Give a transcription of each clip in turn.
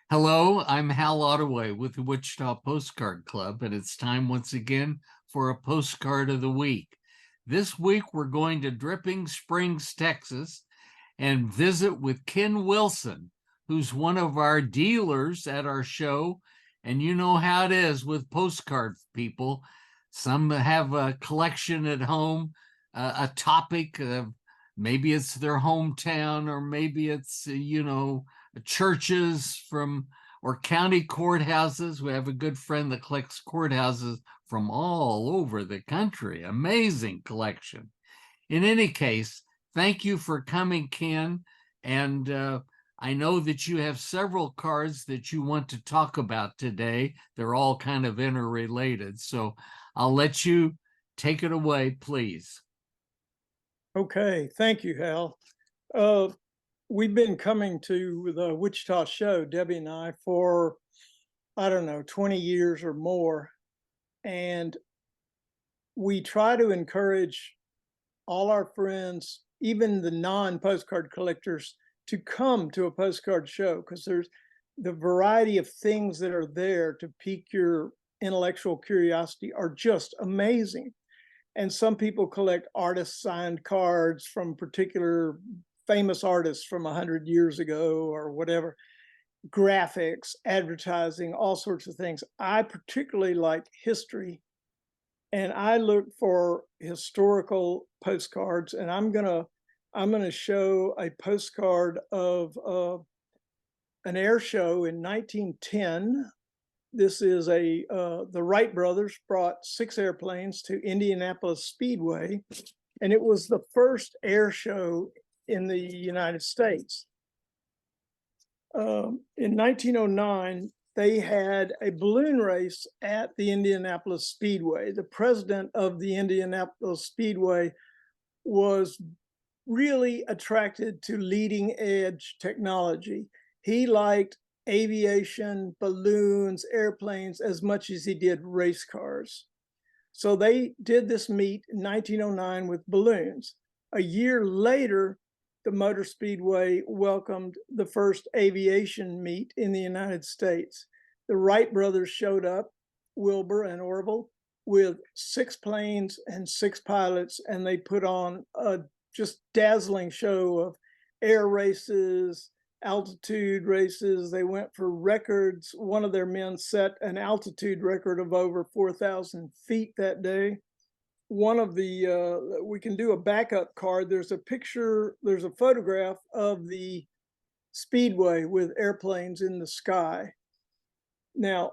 Hello, I'm Hal Ottaway with the Wichita Postcard Club, and it's time once again for a postcard of the week. This week, we're going to Dripping Springs, Texas, and visit with Ken Wilson, who's one of our dealers at our show. And you know how it is with postcard people. Some have a collection at home, a topic, maybe it's their hometown, or maybe it's, churches from or county courthouses. We have a good friend that collects courthouses from all over the country. Amazing collection. In any case, thank you for coming, Ken. And I know that you have several cards that you want to talk about today. They're all kind of interrelated. So I'll let you take it away, please. Okay, thank you, Hal. We've been coming to the Wichita show, Debbie and I, for, I don't know, 20 years or more. And we try to encourage all our friends, even the non-postcard collectors, to come to a postcard show because there's the variety of things that are there to pique your intellectual curiosity are just amazing. And some people collect artist signed cards from particular famous artists from 100 years ago or whatever, graphics, advertising, all sorts of things. I particularly like history, and I look for historical postcards, and I'm gonna show a postcard of an air show in 1910. This is the Wright brothers brought 6 airplanes to Indianapolis Speedway, and it was the first air show in the United States. In 1909, they had a balloon race at the Indianapolis Speedway. The president of the Indianapolis Speedway was really attracted to leading edge technology. He liked aviation, balloons, airplanes as much as he did race cars. So they did this meet in 1909 with balloons. A year later, the Motor Speedway welcomed the first aviation meet in the United States. The Wright brothers showed up, Wilbur and Orville, with 6 planes and 6 pilots, and they put on a just dazzling show of air races, altitude races. They went for records. One of their men set an altitude record of over 4,000 feet that day. One of the, we can do a backup card. There's a picture, there's a photograph of the Speedway with airplanes in the sky. Now,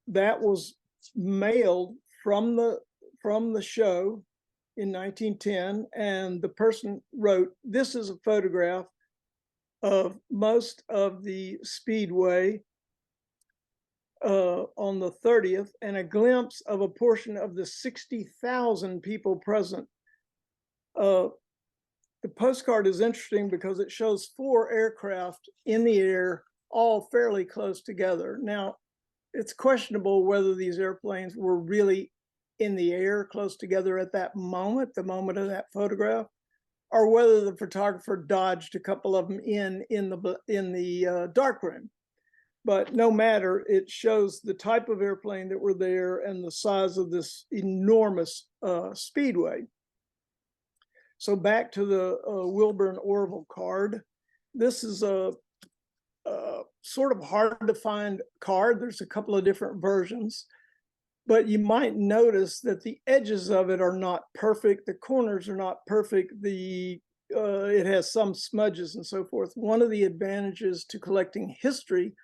that was mailed from the show in 1910, and the person wrote, "This is a photograph of most of the Speedway on the 30th, and a glimpse of a portion of the 60,000 people present." The postcard is interesting because it shows 4 aircraft in the air, all fairly close together. Now, it's questionable whether these airplanes were really in the air close together at that moment, the moment of that photograph, or whether the photographer dodged a couple of them in the darkroom. But no matter, it shows the type of airplane that were there and the size of this enormous speedway. So back to the Wilbur and Orville card. This is a sort of hard to find card. There's a couple of different versions, but you might notice that the edges of it are not perfect. The corners are not perfect. It has some smudges and so forth. One of the advantages to collecting history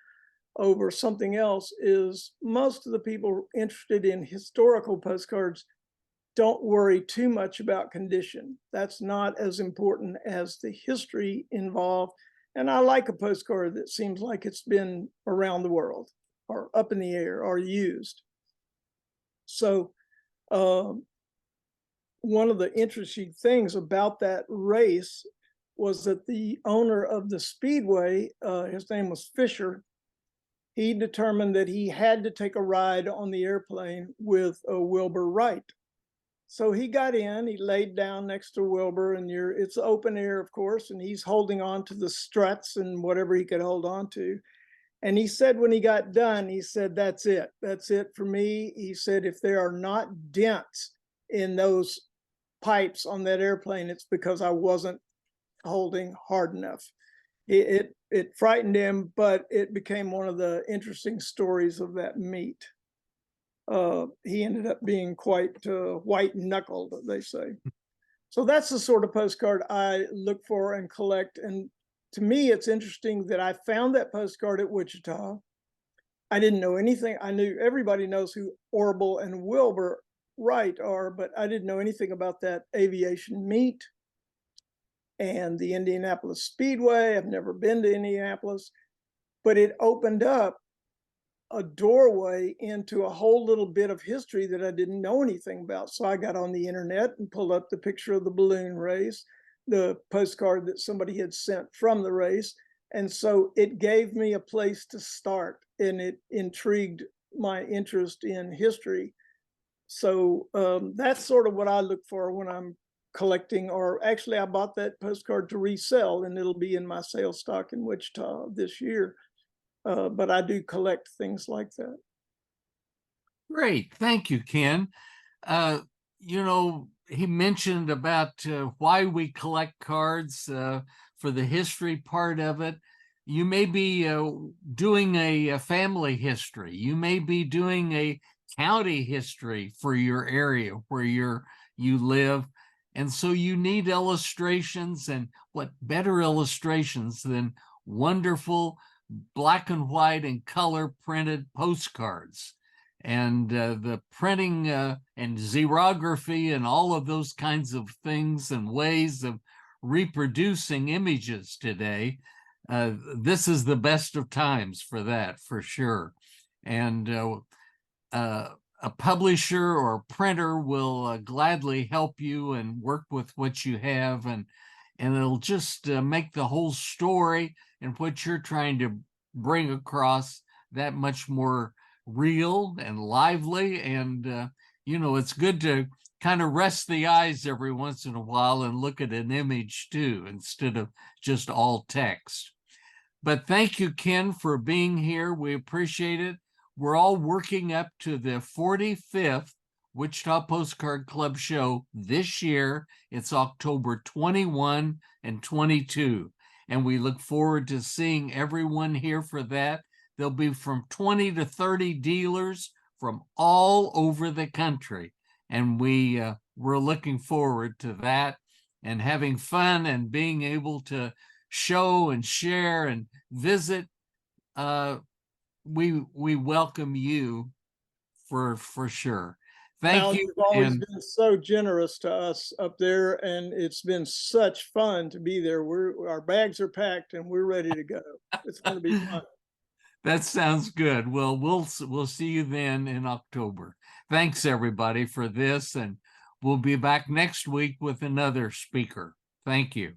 over something else is most of the people interested in historical postcards don't worry too much about condition. That's not as important as the history involved. And I like a postcard that seems like it's been around the world or up in the air or used. So one of the interesting things about that race was that the owner of the Speedway, his name was Fisher, he determined that he had to take a ride on the airplane with Wilbur Wright. So he got in, he laid down next to Wilbur, and it's open air, of course, and he's holding on to the struts and whatever he could hold on to. And he said when he got done, he said, that's it. That's it for me. He said, if there are not dents in those pipes on that airplane, it's because I wasn't holding hard enough. It frightened him, but it became one of the interesting stories of that meet. He ended up being quite white knuckled, they say. So that's the sort of postcard I look for and collect. And to me, it's interesting that I found that postcard at Wichita. I didn't know anything. I knew everybody knows who Orville and Wilbur Wright are, but I didn't know anything about that aviation meet and the Indianapolis Speedway. I've never been to Indianapolis, but it opened up a doorway into a whole little bit of history that I didn't know anything about. So I got on the internet and pulled up the picture of the balloon race, the postcard that somebody had sent from the race. And so it gave me a place to start, and it intrigued my interest in history. So that's sort of what I look for when I'm collecting, or actually I bought that postcard to resell, and it'll be in my sales stock in Wichita this year. But I do collect things like that. Great. Thank you, Ken. He mentioned about why we collect cards for the history part of it. You may be doing a family history. You may be doing a county history for your area where you live. And so you need illustrations, and what better illustrations than wonderful black and white and color printed postcards. And the printing and xerography and all of those kinds of things and ways of reproducing images today, this is the best of times for that, for sure. And a publisher or a printer will gladly help you and work with what you have, and it'll just make the whole story and what you're trying to bring across that much more real and lively. And it's good to kind of rest the eyes every once in a while and look at an image too, instead of just all text. But thank you, Ken, for being here. We appreciate it. We're all working up to the 45th Wichita Postcard Club show this year. It's October 21 and 22. And we look forward to seeing everyone here for that. There'll be from 20 to 30 dealers from all over the country. And we're looking forward to that and having fun and being able to show and share and visit. We welcome you for sure. Thank you. You've always been so generous to us up there, and it's been such fun to be there. Our bags are packed and we're ready to go. It's going to be fun. That sounds good. Well, we'll see you then in October. Thanks everybody for this, and we'll be back next week with another speaker. Thank you.